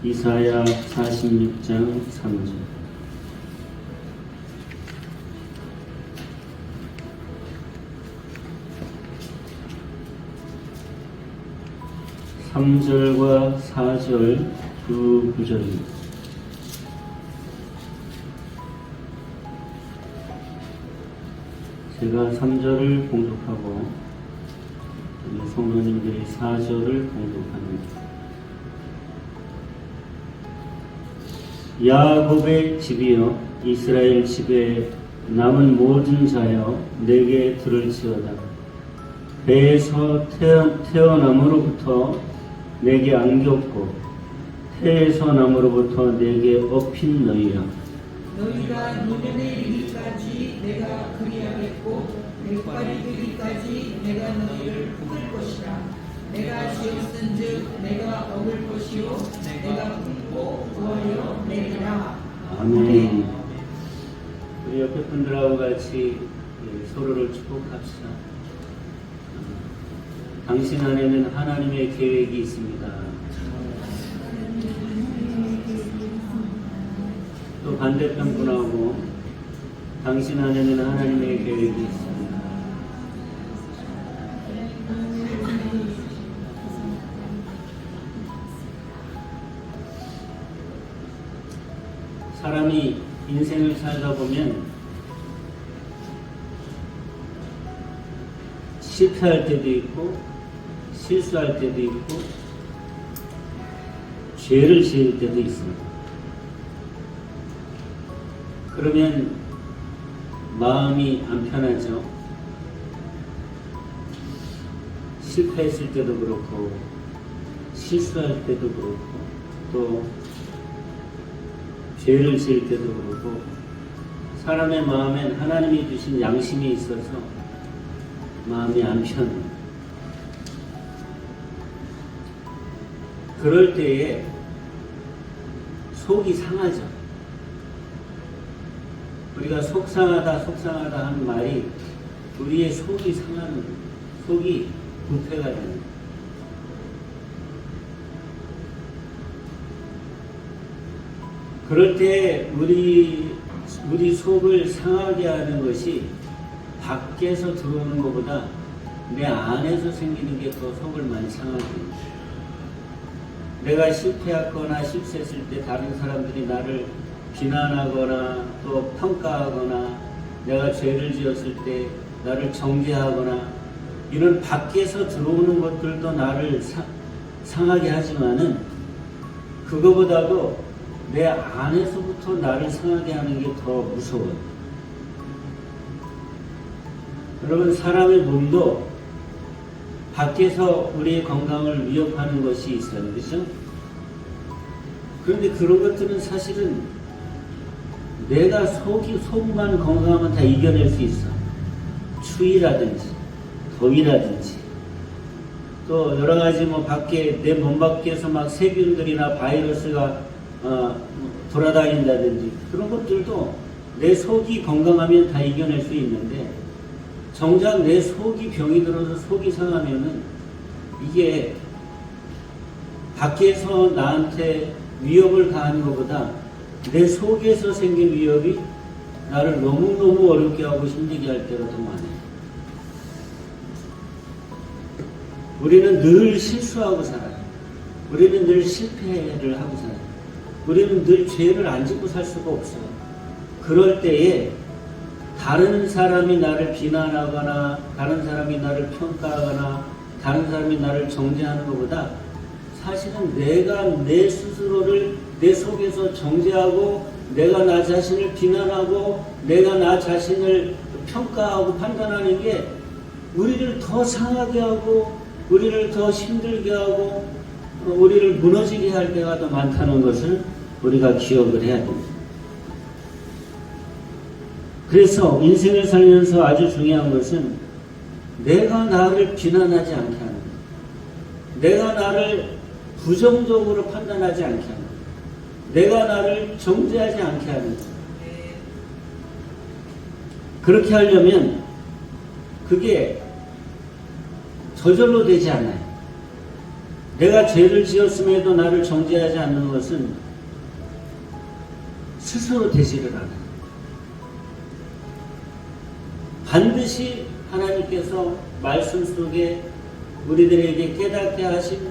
이사야 46장 3절. (3절과) (4절) 두 구절입니다. 제가 3절을 봉독하고 성도님들이 4절을 봉독합니다. 야곱의 집이여 이스라엘 집에 남은 모든 자여 내게 들을지어다. 배에서 태어남으로부터 내게 안겼고 태에서 남으로부터 내게 업힌 너희야. 너희가 노년에 이르기까지 내가 그리하겠고 백발이 되기까지 내가 너희를 품을 것이라. 내가 지었은즉 내가 얻을 것이요 내가 품고 구하여 내리라. 아멘. 우리 옆에 분들하고 같이 서로를 축복합시다. 당신 안에는 하나님의 계획이 있습니다. 또 반대편 분하고 당신 안에는 하나님의 계획이 있습니다. 사람이 인생을 살다 보면 실패할 때도 있고 실수할 때도 있고 죄를 지을 때도 있습니다. 그러면 마음이 안 편하죠. 실패했을 때도 그렇고 실수할 때도 그렇고 또 죄를 지을 때도 그렇고 사람의 마음엔 하나님이 주신 양심이 있어서 마음이 안 편해요. 그럴 때에 속이 상하죠. 우리가 속상하다 하는 말이 우리의 속이 상하는 거예요. 속이 부패가 되는 거예요. 그럴 때 우리 속을 상하게 하는 것이 밖에서 들어오는 것보다 내 안에서 생기는 게 더 속을 많이 상하게 해요. 내가 실패하거나 실수했을 때 다른 사람들이 나를 비난하거나 또 평가하거나 내가 죄를 지었을 때 나를 정죄하거나 이런 밖에서 들어오는 것들도 나를 상하게 하지만은 그거보다도 내 안에서부터 나를 상하게 하는 게 더 무서워요. 여러분, 사람의 몸도 밖에서 우리의 건강을 위협하는 것이 있어요. 그렇죠? 그런데 그런 것들은 사실은 내가 속만 건강하면 다 이겨낼 수 있어. 추위라든지 더위라든지 또 여러 가지 밖에 내 몸 밖에서 막 세균들이나 바이러스가 돌아다닌다든지 그런 것들도 내 속이 건강하면 다 이겨낼 수 있는데 정작 내 속이 병이 들어서 속이 상하면은 이게 밖에서 나한테 위협을 가하는 것보다 내 속에서 생긴 위협이 나를 너무너무 어렵게 하고 힘들게 할 때가 더 많아요. 우리는 늘 실수하고 살아요. 우리는 늘 실패를 하고 살아요. 우리는 늘 죄를 안 짓고 살 수가 없어요. 그럴 때에 다른 사람이 나를 비난하거나 다른 사람이 나를 평가하거나 다른 사람이 나를 정죄하는 것보다 사실은 내가 내 스스로를 내 속에서 정죄하고 내가 나 자신을 비난하고 내가 나 자신을 평가하고 판단하는 게 우리를 더 상하게 하고 우리를 더 힘들게 하고 우리를 무너지게 할 때가 더 많다는 것을 우리가 기억을 해야 됩니다. 그래서 인생을 살면서 아주 중요한 것은 내가 나를 비난하지 않게 하는 것, 내가 나를 부정적으로 판단하지 않게 하는 것, 내가 나를 정죄하지 않게 하는 것. 그렇게 하려면 그게 저절로 되지 않아요. 내가 죄를 지었음에도 나를 정죄하지 않는 것은 스스로 되지를 않아요. 반드시 하나님께서 말씀 속에 우리들에게 깨닫게 하신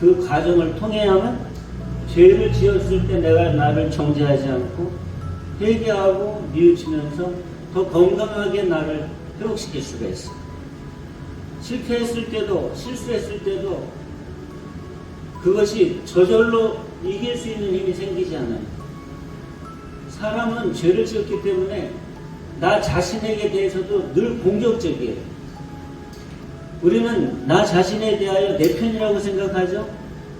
그 과정을 통해야만 죄를 지었을 때 내가 나를 정죄하지 않고 회개하고 뉘우치면서 더 건강하게 나를 회복시킬 수가 있어요. 실패했을 때도 실수했을 때도 그것이 저절로 이길 수 있는 힘이 생기지 않아요. 사람은 죄를 지었기 때문에 나 자신에게 대해서도 늘 공격적이에요. 우리는 나 자신에 대하여 내 편이라고 생각하죠?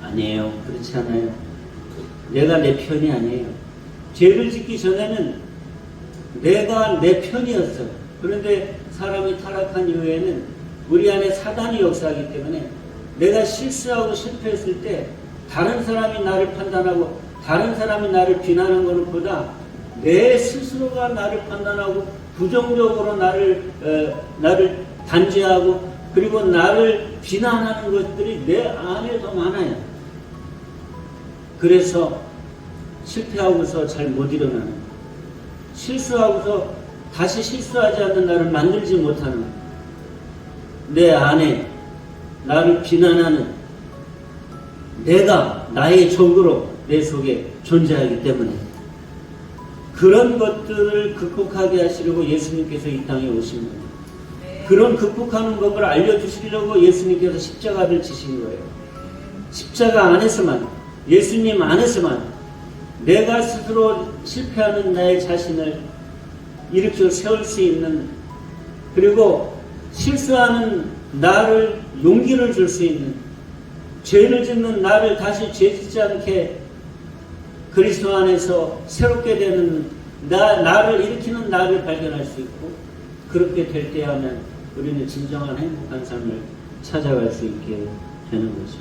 아니에요. 그렇지 않아요. 내가 내 편이 아니에요. 죄를 짓기 전에는 내가 내 편이었어요. 그런데 사람이 타락한 이후에는 우리 안에 사단이 역사하기 때문에 내가 실수하고 실패했을 때 다른 사람이 나를 판단하고 다른 사람이 나를 비난하는 것보다 내 스스로가 나를 판단하고 부정적으로 나를 단죄하고 그리고 나를 비난하는 것들이 내 안에 더 많아요. 그래서 실패하고서 잘 못 일어나는 거예요. 실수하고서 다시 실수하지 않는 나를 만들지 못하는 거예요. 내 안에 나를 비난하는 내가 나의 적으로 내 속에 존재하기 때문에 그런 것들을 극복하게 하시려고 예수님께서 이 땅에 오신 거예요. 그런 극복하는 법을 알려주시려고 예수님께서 십자가를 지신 거예요. 십자가 안에서만, 예수님 안에서만 내가 스스로 실패하는 나의 자신을 일으켜 세울 수 있는, 그리고 실수하는 나를 용기를 줄 수 있는, 죄를 짓는 나를 다시 죄 짓지 않게 그리스도 안에서 새롭게 되는 나를 일으키는 나를 발견할 수 있고, 그렇게 될 때 하면 우리는 진정한 행복한 삶을 찾아갈 수 있게 되는 거죠.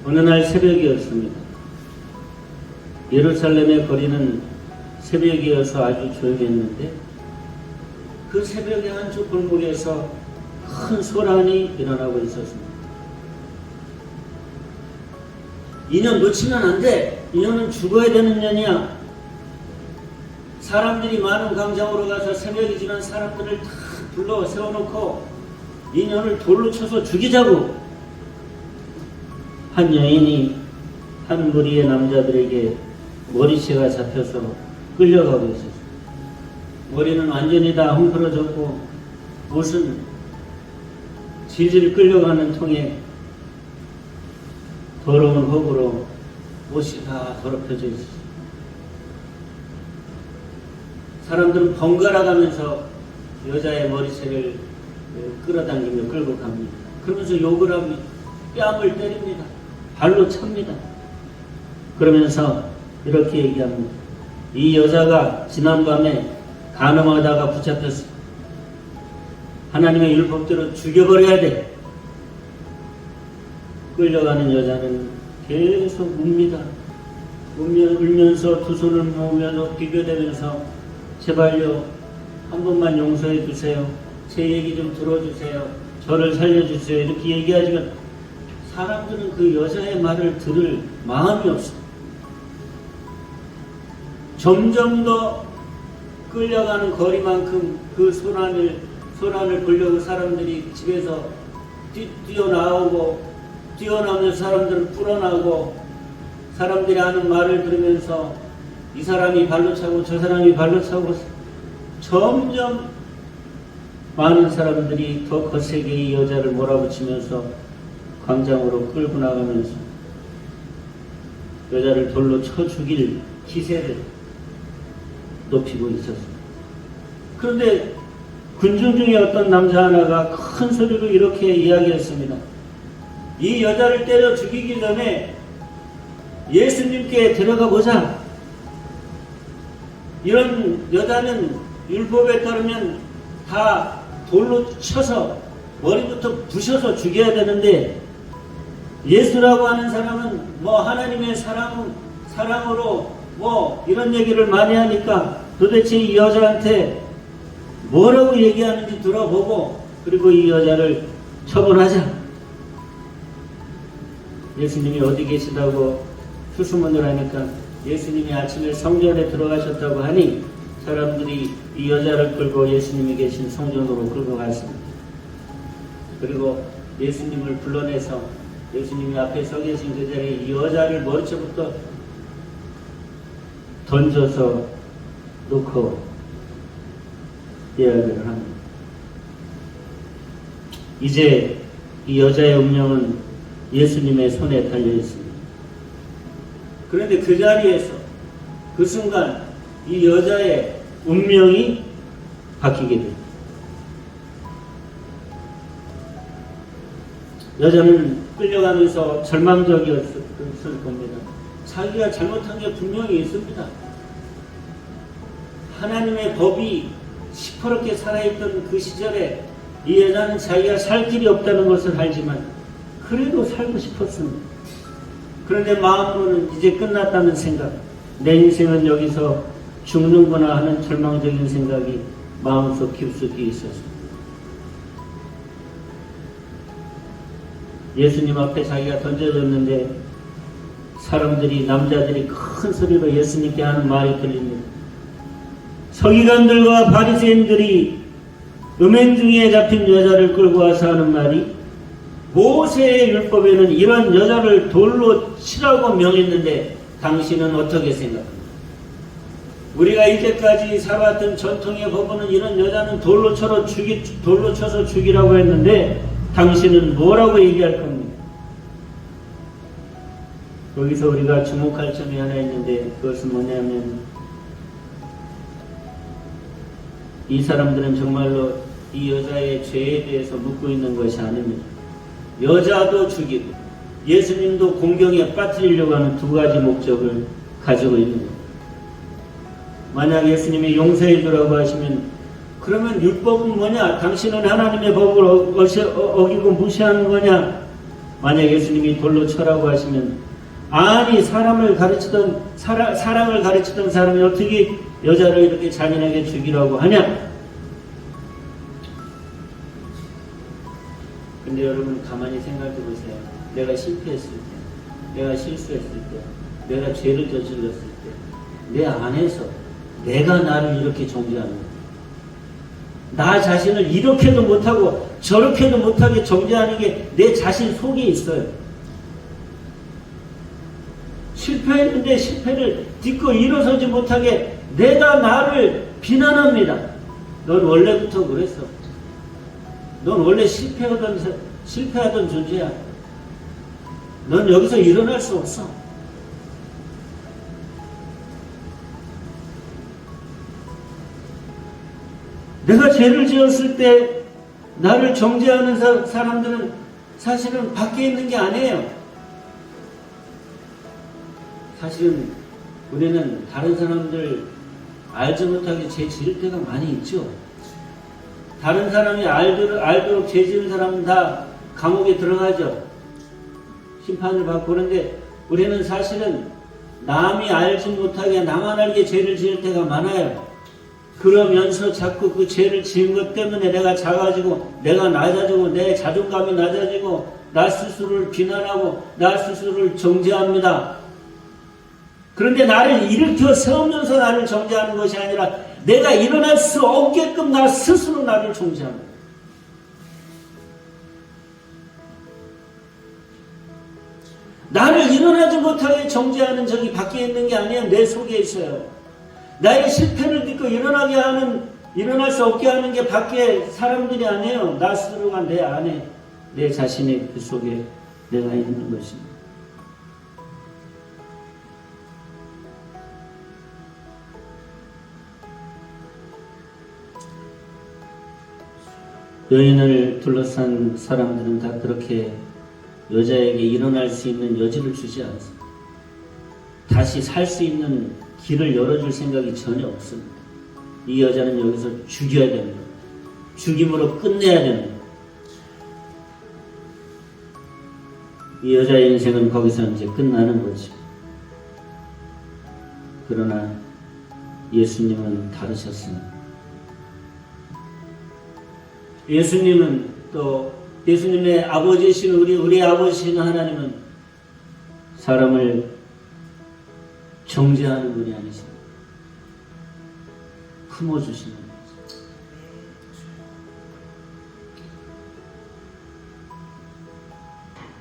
어느 날 새벽이었습니다. 예루살렘의 거리는 새벽이어서 아주 조용했는데 그 새벽에 한쪽 골목에서 큰 소란이 일어나고 있었습니다. 인연 놓치면 안 돼. 인연은 죽어야 되는 년이야. 사람들이 많은 광장으로 가서 새벽이지만 사람들을 다 불러 세워놓고 인연을 돌로 쳐서 죽이자고. 한 여인이 한 무리의 남자들에게 머리채가 잡혀서 끌려가고 있었어요. 머리는 완전히 다 헝클어졌고 옷은 질질 끌려가는 통에 더러운 흙으로 옷이 다 더럽혀져 있었어요. 사람들은 번갈아 가면서 여자의 머리채를 끌어당기며 끌고 갑니다. 그러면서 욕을 합니다. 뺨을 때립니다. 발로 찹니다. 그러면서 이렇게 얘기합니다. 이 여자가 지난밤에 간음하다가 붙잡혔어. 하나님의 율법대로 죽여버려야 돼. 끌려가는 여자는 계속 웁니다. 울면서 두 손을 모으면서 비교되면서 제발요, 한 번만 용서해 주세요. 제 얘기 좀 들어주세요. 저를 살려주세요. 이렇게 얘기하지만 사람들은 그 여자의 말을 들을 마음이 없어요. 점점 더 끌려가는 거리만큼 그 소란을 보려고 사람들이 집에서 뛰어나오면서 사람들은 불어나고, 사람들이 하는 말을 들으면서 이 사람이 발로 차고 저 사람이 발로 차고, 점점 많은 사람들이 더 거세게 이 여자를 몰아붙이면서 광장으로 끌고 나가면서 여자를 돌로 쳐 죽일 기세를 높이고 있었습니다. 그런데 군중 중에 어떤 남자 하나가 큰 소리로 이렇게 이야기했습니다. 이 여자를 때려 죽이기 전에 예수님께 데려가 보자. 이런 여자는 율법에 따르면 다 돌로 쳐서 머리부터 부셔서 죽여야 되는데, 예수라고 하는 사람은 뭐 하나님의 사랑으로 뭐 이런 얘기를 많이 하니까 도대체 이 여자한테 뭐라고 얘기하는지 들어보고 그리고 이 여자를 처분하자. 예수님이 어디 계시다고 수소문을 하니까 예수님이 아침에 성전에 들어가셨다고 하니 사람들이 이 여자를 끌고 예수님이 계신 성전으로 끌고 갔습니다. 그리고 예수님을 불러내서 예수님이 앞에 서 계신 그 자리에 이 여자를 머리채부터 던져서 놓고 이야기를 합니다. 이제 이 여자의 운명은 예수님의 손에 달려 있습니다. 그런데 그 자리에서 그 순간 이 여자의 운명이 바뀌게 됩니다. 여자는 끌려가면서 절망적이었을 겁니다. 자기가 잘못한 게 분명히 있습니다. 하나님의 법이 시퍼렇게 살아있던 그 시절에 이 여자는 자기가 살 길이 없다는 것을 알지만 그래도 살고 싶었습니다. 그런데 마음으로는 이제 끝났다는 생각, 내 인생은 여기서 죽는구나 하는 절망적인 생각이 마음속 깊숙이 있었습니다. 예수님 앞에 자기가 던져졌는데 사람들이, 남자들이 큰 소리로 예수님께 하는 말이 들립니다. 서기관들과 바리새인들이 음행 중에 잡힌 여자를 끌고 와서 하는 말이, 모세의 율법에는 이런 여자를 돌로 치라고 명했는데 당신은 어떻게 생각합니까? 우리가 이제까지 살아왔던 전통의 법은 이런 여자는 돌로 쳐서 죽이라고 했는데 당신은 뭐라고 얘기할 겁니까? 여기서 우리가 주목할 점이 하나 있는데 그것은 뭐냐면 이 사람들은 정말로 이 여자의 죄에 대해서 묻고 있는 것이 아닙니다. 여자도 죽이고 예수님도 공경에 빠뜨리려고 하는 두 가지 목적을 가지고 있는 겁니다. 만약 예수님이 용서해 주라고 하시면 그러면 율법은 뭐냐? 당신은 하나님의 법을 어기고 무시하는 거냐? 만약 예수님이 돌로 쳐라고 하시면 아니 사랑을 가르치던 사람이 어떻게 여자를 이렇게 잔인하게 죽이라고 하냐? 근데 여러분 가만히 생각해 보세요. 내가 실패했을 때, 내가 실수했을 때, 내가 죄를 저질렀을 때, 내 안에서 내가 나를 이렇게 정죄하는 거예요. 나 자신을 이렇게도 못하고 저렇게도 못하게 정죄하는 게 내 자신 속에 있어요. 실패했는데 실패를 딛고 일어서지 못하게 내가 나를 비난합니다. 넌 원래부터 그랬어. 넌 원래 실패하던 존재야. 넌 여기서 일어날 수 없어. 내가 죄를 지었을 때 나를 정죄하는 사람들은 사실은 밖에 있는 게 아니에요. 사실은 우리는 다른 사람들 알지 못하게 죄 지을 때가 많이 있죠. 다른 사람이 알도록 죄 지은 사람은 다 감옥에 들어가죠. 심판을 받고. 그런데 우리는 사실은 남이 알지 못하게 나만 알게 죄를 지을 때가 많아요. 그러면서 자꾸 그 죄를 지은 것 때문에 내가 작아지고 내가 낮아지고 내 자존감이 낮아지고 나 스스로를 비난하고 나 스스로를 정죄합니다. 그런데 나를 일으켜 세우면서 나를 정죄하는 것이 아니라 내가 일어날 수 없게끔 나 스스로 나를 정죄합니다. 나를 일어나지 못하게 정죄하는 적이 밖에 있는 게 아니에요. 내 속에 있어요. 나의 실패를 딛고 일어날 수 없게 하는 게 밖에 사람들이 아니에요. 나 스스로가 내 안에, 내 자신의 그 속에 내가 있는 것입니다. 여인을 둘러싼 사람들은 다 그렇게 여자에게 일어날 수 있는 여지를 주지 않습니다. 다시 살 수 있는 길을 열어줄 생각이 전혀 없습니다. 이 여자는 여기서 죽여야 됩니다. 죽임으로 끝내야 됩니다. 이 여자의 인생은 거기서 이제 끝나는 거죠. 그러나 예수님은 다르셨습니다. 예수님은 또 예수님의 아버지신 우리 아버지신 하나님은 사람을 정죄하는 분이 아니십니다. 품어주시는 분이죠.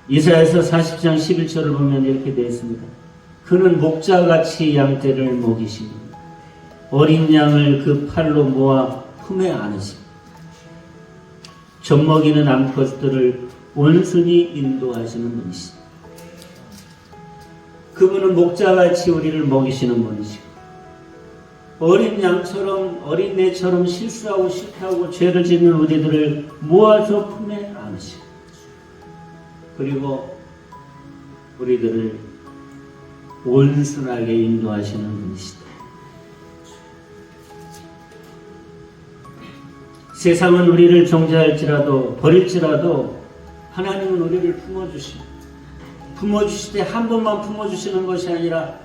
이사야서 40장 11절을 보면 이렇게 되어 있습니다. 그는 목자같이 양떼를 먹이시니 어린 양을 그 팔로 모아 품에 안으시고 젖먹이는 암컷들을 온순히 인도하시는 분이시다. 그분은 목자같이 우리를 먹이시는 분이시고 어린 양처럼 어린 애처럼 실수하고 실패하고 죄를 짓는 우리들을 모아서 품에 안으시고 그리고 우리들을 온순하게 인도하시는 분이시다. 세상은 우리를 정죄할지라도 버릴지라도 하나님은 우리를 품어주실 때 한 번만 품어주시는 것이 아니라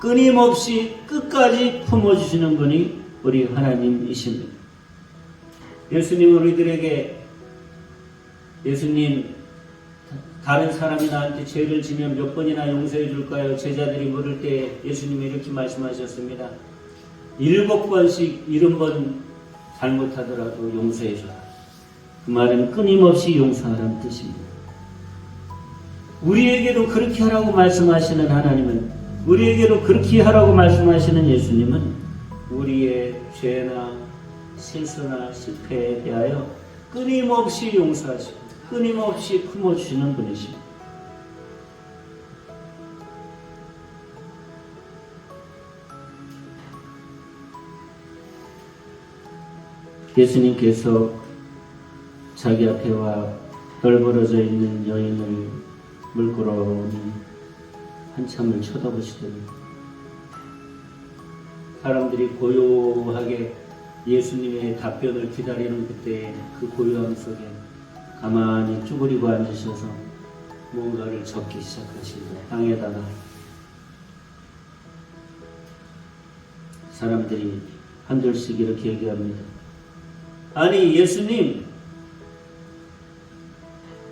끊임없이 끝까지 품어주시는 분이 우리 하나님이십니다. 예수님은 우리들에게 예수님 다른 사람이 나한테 죄를 지면 몇 번이나 용서해 줄까요? 제자들이 물을 때 예수님이 이렇게 말씀하셨습니다. 7번씩 70번 잘못하더라도 용서해 줘라. 그 말은 끊임없이 용서하라는 뜻입니다. 우리에게도 그렇게 하라고 말씀하시는 하나님은, 우리에게도 그렇게 하라고 말씀하시는 예수님은 우리의 죄나 실수나 실패에 대하여 끊임없이 용서하시고 끊임없이 품어주시는 분이십니다. 예수님께서 자기 앞에 와 널브러져 있는 여인을 물끄러미 한참을 쳐다보시더니 사람들이 고요하게 예수님의 답변을 기다리는 그때 그 고요함 속에 가만히 쭈그리고 앉으셔서 뭔가를 적기 시작하십니다. 땅에다가 사람들이 한둘씩 이렇게 얘기합니다. 아니 예수님,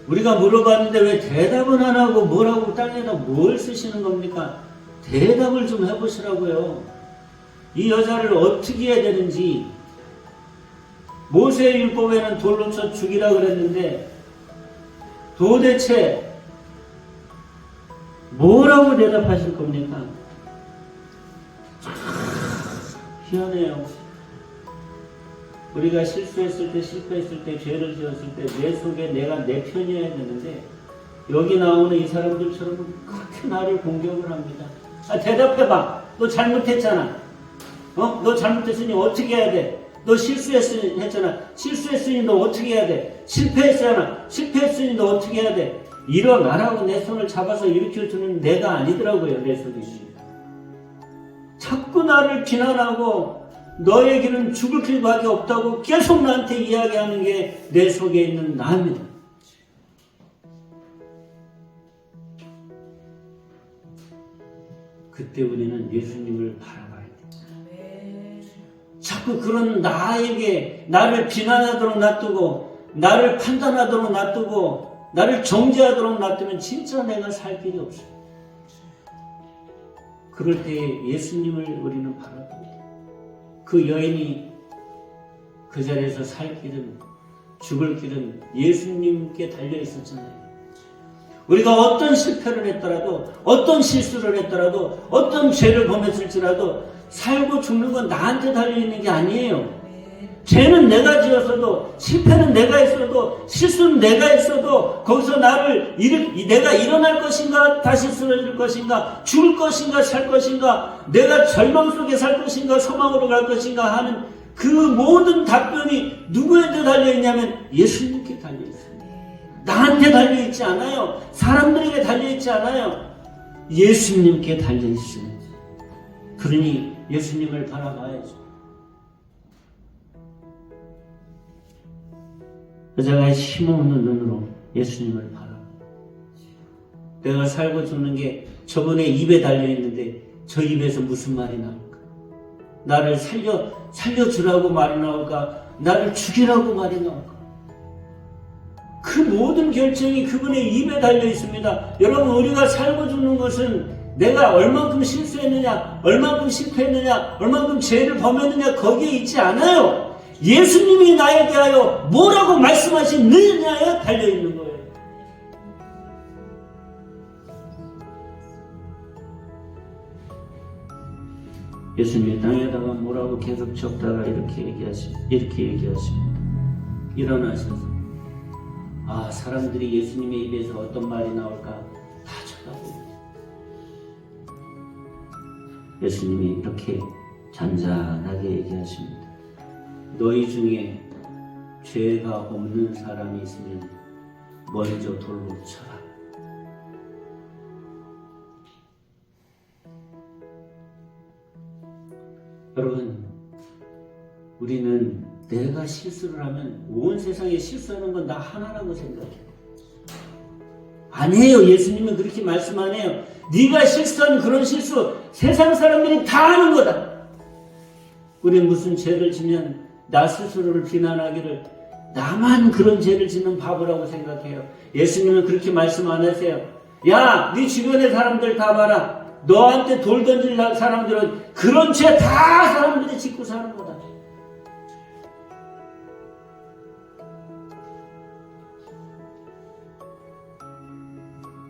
우리가 물어봤는데 왜 대답은 안 하고 뭐라고 땅에다 뭘 쓰시는 겁니까? 대답을 좀 해보시라고요. 이 여자를 어떻게 해야 되는지. 모세의 율법에는 돌로 쳐 죽이라 그랬는데 도대체 뭐라고 대답하실 겁니까? 희한해요. 우리가 실수했을 때, 실패했을 때, 죄를 지었을 때 내 속에 내가 내 편이어야 되는데 여기 나오는 이 사람들처럼 그렇게 나를 공격을 합니다. 아, 대답해봐. 너 잘못했잖아. 너 잘못했으니 어떻게 해야 돼? 너 실수했잖아. 실수했으니 너 어떻게 해야 돼? 실패했잖아. 실패했으니 너 어떻게 해야 돼? 일어나라고 내 손을 잡아서 일으켜주는 내가 아니더라고요. 내 속이. 자꾸 나를 비난하고 너의 길은 죽을 길밖에 없다고 계속 나한테 이야기하는 게 내 속에 있는 나입니다. 그때 우리는 예수님을 바라봐야 돼. 자꾸 그런 나에게 나를 비난하도록 놔두고 나를 판단하도록 놔두고 나를 정죄하도록 놔두면 진짜 내가 살 길이 없어요. 그럴 때 예수님을 우리는 바라봐야 돼. 그 여인이 그 자리에서 살 길은, 죽을 길은 예수님께 달려 있었잖아요. 우리가 어떤 실패를 했더라도, 어떤 실수를 했더라도, 어떤 죄를 범했을지라도 살고 죽는 건 나한테 달려 있는 게 아니에요. 죄는 내가 지었어도, 실패는 내가 했어도, 실수는 내가 했어도 거기서 내가 일어날 것인가, 다시 쓰러질 것인가, 죽을 것인가, 살 것인가, 내가 절망 속에 살 것인가, 소망으로 갈 것인가 하는 그 모든 답변이 누구한테 달려있냐면 예수님께 달려있습니다. 나한테 달려있지 않아요. 사람들에게 달려있지 않아요. 예수님께 달려있습니다. 그러니 예수님을 바라봐야죠. 여자가 힘없는 눈으로 예수님을 바라봐. 내가 살고 죽는 게 저분의 입에 달려있는데 저 입에서 무슨 말이 나올까? 나를 살려주라고 말이 나올까? 나를 죽이라고 말이 나올까? 그 모든 결정이 그분의 입에 달려 있습니다. 여러분, 우리가 살고 죽는 것은 내가 얼만큼 실수했느냐, 얼만큼 실패했느냐, 얼만큼 죄를 범했느냐, 거기에 있지 않아요. 예수님이 나에 대하여 뭐라고 말씀하시느냐에 달려 있는 거예요. 예수님이 땅에다가 뭐라고 계속 적다가 이렇게 얘기하십니다. 일어나셔서 사람들이 예수님의 입에서 어떤 말이 나올까 다 쳐다보고 예수님이 이렇게 잔잔하게 얘기하십니다. 너희 중에 죄가 없는 사람이 있으면 먼저 돌로 쳐라. 여러분, 우리는 내가 실수를 하면 온 세상에 실수하는 건 나 하나라고 생각해요. 아니에요. 예수님은 그렇게 말씀 안 해요. 네가 실수한 그런 실수 세상 사람들이 다 하는 거다. 우리 무슨 죄를 지면 나 스스로를 비난하기를 나만 그런 죄를 짓는 바보라고 생각해요. 예수님은 그렇게 말씀 안 하세요. 야, 네 주변의 사람들 다 봐라. 너한테 돌 던질 사람들은 그런 죄 다 사람들이 짓고 사는 거다.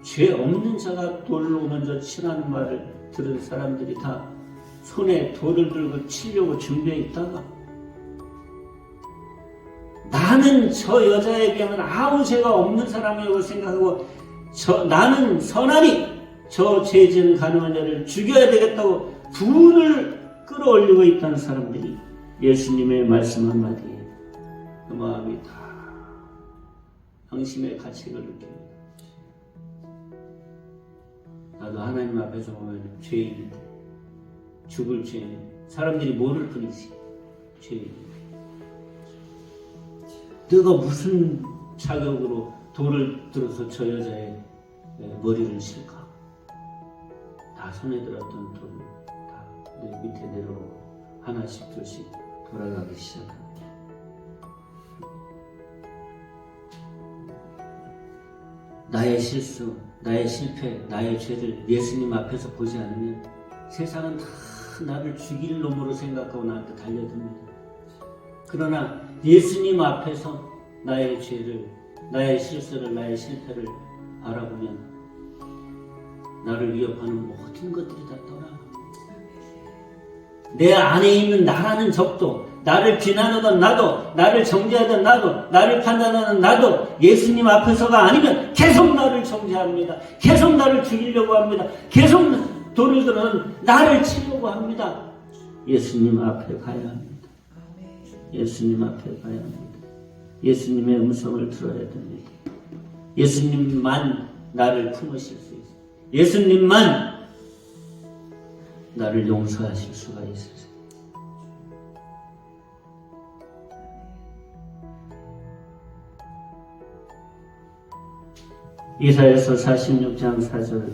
죄 없는 자가 돌로 먼저 치라는 말을 들은 사람들이 다 손에 돌을 들고 치려고 준비해 있다가 나는 저 여자에 비하면 아무 죄가 없는 사람이라고 생각하고 나는 선하니 저 죄지은 가늠한 자를 죽여야 되겠다고 분을 끌어올리고 있다는 사람들이 예수님의 말씀 한마디에 그 마음이 다 양심의 가책을 느낍니다. 나도 하나님 앞에서 보면 죄인인데 죽을 죄인 사람들이 모를 뿐이지 죄인 내가 무슨 자격으로 돌을 들어서 저 여자의 머리를 칠까? 다 손에 들었던 돌을 다 내 밑에 내려오고 하나씩 둘씩 돌아가기 시작합니다. 나의 실수, 나의 실패, 나의 죄를 예수님 앞에서 보지 않으면 세상은 다 나를 죽일 놈으로 생각하고 나한테 달려듭니다. 그러나 예수님 앞에서 나의 죄를, 나의 실수를, 나의 실패를 바라보면 나를 위협하는 모든 것들이 다 떠나가. 내 안에 있는 나라는 적도, 나를 비난하던 나도, 나를 정죄하던 나도, 나를 판단하는 나도 예수님 앞에서가 아니면 계속 나를 정죄합니다. 계속 나를 죽이려고 합니다. 계속 돌을 들어 나를 치려고 합니다. 예수님 앞에 가야 합니다. 예수님 앞에 가야 합니다. 예수님의 음성을 들어야 됩니다. 예수님만 나를 품으실 수 있어요. 예수님만 나를 용서하실 수가 있으세요. 이사야서 46장 4절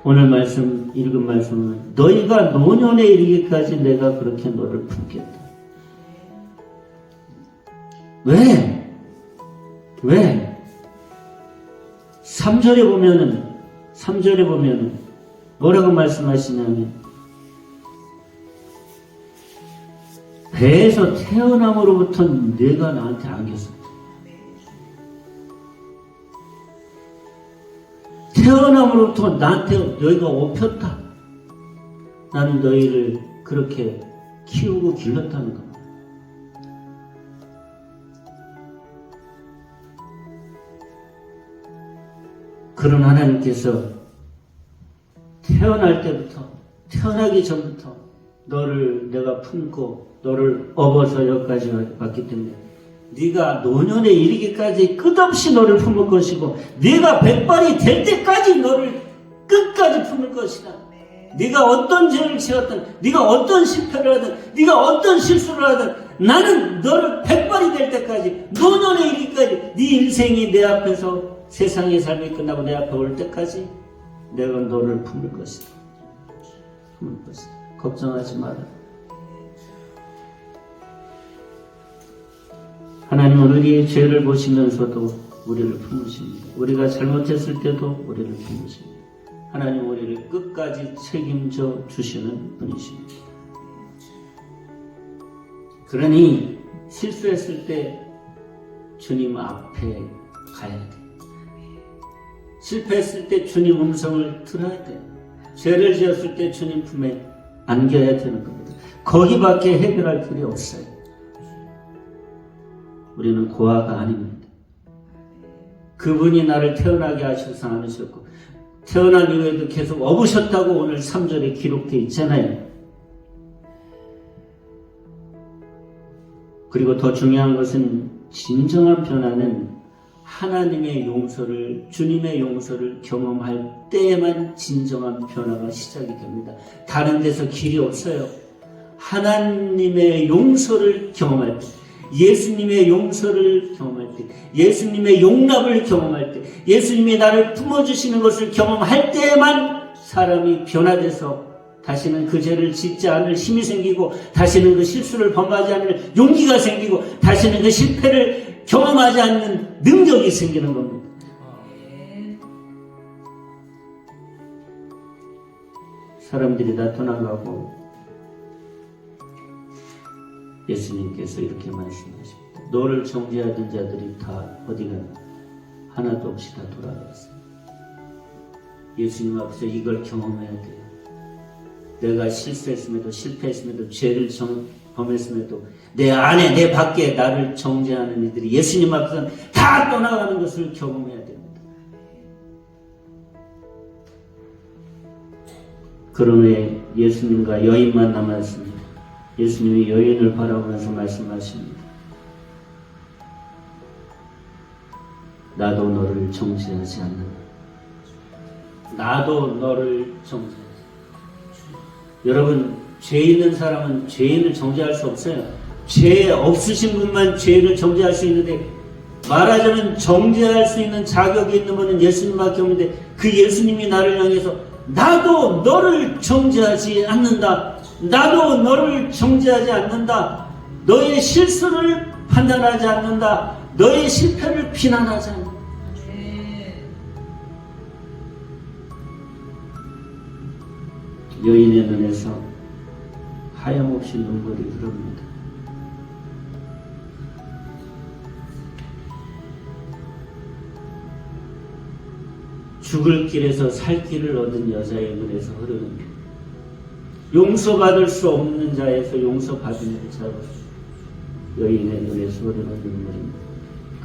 오늘 말씀 읽은 말씀은 너희가 노년에 이르기까지 내가 그렇게 너를 품겠다. 왜? 3절에 보면은 뭐라고 말씀하시냐면 배에서 태어남으로부터 내가 나한테 안겼어. 태어남으로부터 나한테 너희가 업혔다. 나는 너희를 그렇게 키우고 길렀다는 겁니다. 그런 하나님께서 태어날 때부터, 태어나기 전부터 너를 내가 품고 너를 업어서 여기까지 왔기 때문에 네가 노년에 이르기까지 끝없이 너를 품을 것이고 네가 백발이 될 때까지 너를 끝까지 품을 것이다. 네가 어떤 죄를 지었든 네가 어떤 실패를 하든 네가 어떤 실수를 하든 나는 너를 백발이 될 때까지 노년에 이르기까지 네 인생이 내 앞에서 세상의 삶이 끝나고 내 앞에 올 때까지 내가 너를 품을 것이다. 품을 것이다. 걱정하지 마라. 하나님은 우리의 죄를 보시면서도 우리를 품으십니다. 우리가 잘못했을 때도 우리를 품으십니다. 하나님은 우리를 끝까지 책임져 주시는 분이십니다. 그러니 실수했을 때 주님 앞에 가야 돼. 실패했을 때 주님 음성을 들어야 돼. 죄를 지었을 때 주님 품에 안겨야 되는 겁니다. 거기밖에 해결할 길이 없어요. 우리는 고아가 아닙니다. 그분이 나를 태어나게 하셔서 않으셨고 태어난 이후에도 계속 업으셨다고 오늘 3절에 기록되어 있잖아요. 그리고 더 중요한 것은 진정한 변화는 하나님의 용서를, 주님의 용서를 경험할 때에만 진정한 변화가 시작이 됩니다. 다른 데서 길이 없어요. 하나님의 용서를 경험할 때, 예수님의 용서를 경험할 때, 예수님의 용납을 경험할 때, 예수님이 나를 품어주시는 것을 경험할 때에만 사람이 변화돼서 다시는 그 죄를 짓지 않을 힘이 생기고, 다시는 그 실수를 범하지 않을 용기가 생기고, 다시는 그 실패를 경험하지 않는 능력이 생기는 겁니다. 사람들이 다 떠나가고 예수님께서 이렇게 말씀하십니다. 너를 정죄하던 자들이 다 어디 갔나? 하나도 없이 다 돌아갔어요. 예수님 앞에서 이걸 경험해야 돼요. 내가 실수했음에도 실패했음에도 죄를 범했음에도 내 안에 내 밖에 나를 정죄하는 이들이 예수님 앞에서 다 떠나가는 것을 경험해야 됩니다. 그러므로 예수님과 여인만 남았습니다. 예수님이 여인을 바라보면서 말씀하십니다. 나도 너를 정죄하지 않는다. 나도 너를 정죄하지. 여러분, 죄 있는 사람은 죄인을 정죄할 수 없어요. 죄 없으신 분만 죄인을 정죄할 수 있는데, 말하자면 정죄할 수 있는 자격이 있는 분은 예수님밖에 없는데, 그 예수님이 나를 향해서 나도 너를 정죄하지 않는다. 나도 너를 정죄하지 않는다. 너의 실수를 판단하지 않는다. 너의 실패를 비난하지 않는다. 여인의 눈에서 하염없이 눈물이 흐릅니다. 죽을 길에서 살 길을 얻은 여자의 눈에서 흐르는 용서받을 수 없는 자에서 용서받은 자로 여인의 눈에서 흐르는 눈물입니다.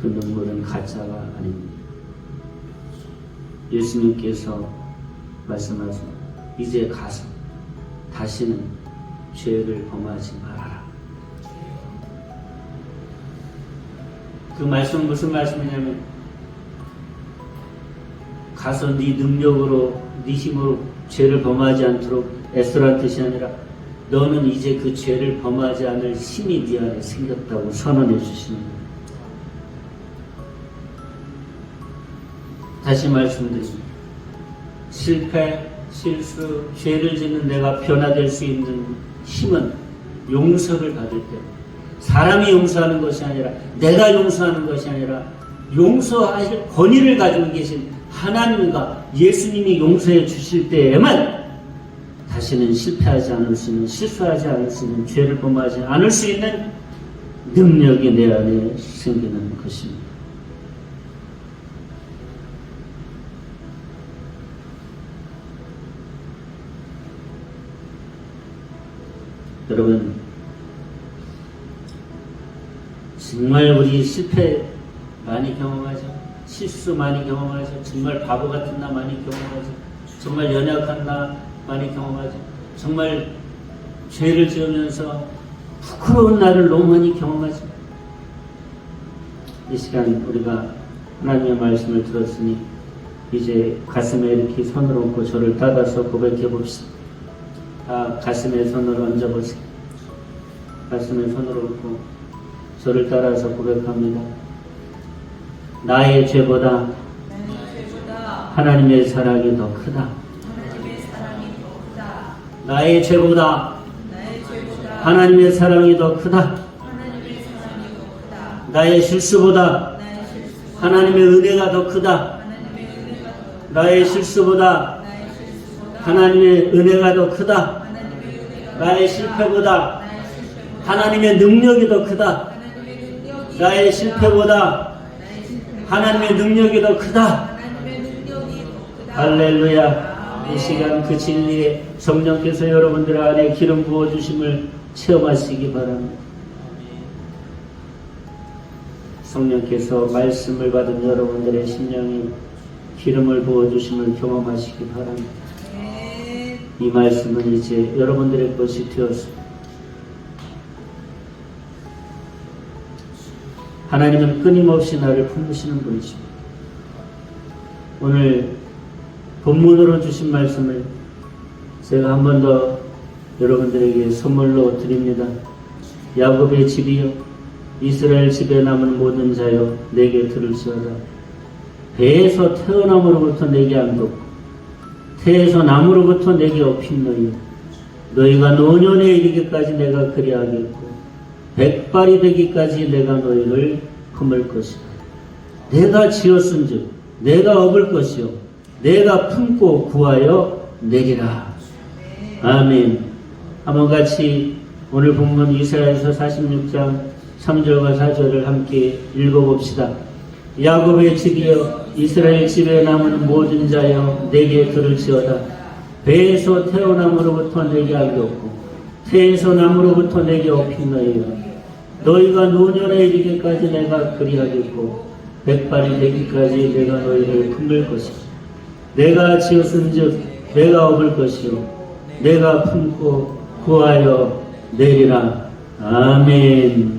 그 눈물은 가짜가 아닙니다. 예수님께서 말씀하십니다. 이제 가서 다시는 죄를 범하지 말아라. 그 말씀은 무슨 말씀이냐면, 가서 네 능력으로 네 힘으로 죄를 범하지 않도록 애쓰라는 뜻이 아니라, 너는 이제 그 죄를 범하지 않을 힘이 네 안에 생겼다고 선언해 주시는 거예요. 다시 말씀드립니다. 실패, 실수, 죄를 짓는 내가 변화될 수 있는 힘은 용서를 받을 때, 사람이 용서하는 것이 아니라, 내가 용서하는 것이 아니라 용서하실 권위를 가지고 계신 하나님과 예수님이 용서해 주실 때에만 다시는 실패하지 않을 수 있는, 실수하지 않을 수 있는, 죄를 범하지 않을 수 있는 능력이 내 안에 생기는 것입니다. 여러분, 정말 우리 실패 많이 경험하죠. 실수 많이 경험하죠. 정말 바보 같은 나 많이 경험하죠. 정말 연약한 나 많이 경험하죠. 정말 죄를 지으면서 부끄러운 나를 너무 많이 경험하죠. 이 시간 우리가 하나님의 말씀을 들었으니 이제 가슴에 이렇게 손을 얹고 저를 따라서 고백해 봅시다. 가슴에 손을 얹어보세요. 가슴에 손을 얹고 저를 따라서 고백합니다. 나의 죄보다 하나님의 사랑이 더 크다. 나의 죄보다 하나님의 사랑이 더 크다. 나의 실수보다 하나님의 은혜가 더 크다. 나의 실수보다 하나님의 은혜가 더 크다. 나의 실패보다 하나님의 능력이 더 크다. 나의 실패보다 하나님의 능력이 더 크다. 할렐루야. 이 시간 그 진리에 성령께서 여러분들 안에 기름 부어주심을 체험하시기 바랍니다. 성령께서 말씀을 받은 여러분들의 심령에 기름을 부어주심을 경험하시기 바랍니다. 이 말씀은 이제 여러분들의 것이 되었습니다. 하나님은 끊임없이 나를 품으시는 분이십니다. 오늘 본문으로 주신 말씀을 제가 한 번 더 여러분들에게 선물로 드립니다. 야곱의 집이여 이스라엘 집에 남은 모든 자여 내게 들을지어다. 배에서 태어남으로부터 내게 안독 태에서 남으로부터 내게 업힌 너희여 너희가 노년에 이르기까지 내가 그리하겠고 백발이 되기까지 내가 너희를 품을 것이다. 내가 지었은즉 내가 업을 것이요 내가 품고 구하여 내리라. 아멘. 한번 같이 오늘 본문 이사야서 46장 3절과 4절을 함께 읽어봅시다. 야곱의 집이여 이스라엘 집에 남은 모든 자여 내게 들을지어다. 배에서 태어남으로부터 내게 안겼고 태에서 남으로부터 내게 업힌 너희여 너희가 노년에 이르기까지 내가 그리하겠고 백발이 되기까지 내가 너희를 품을 것이다. 내가 지었은즉 내가 업을 것이요 내가 품고 구하여 내리라. 아멘.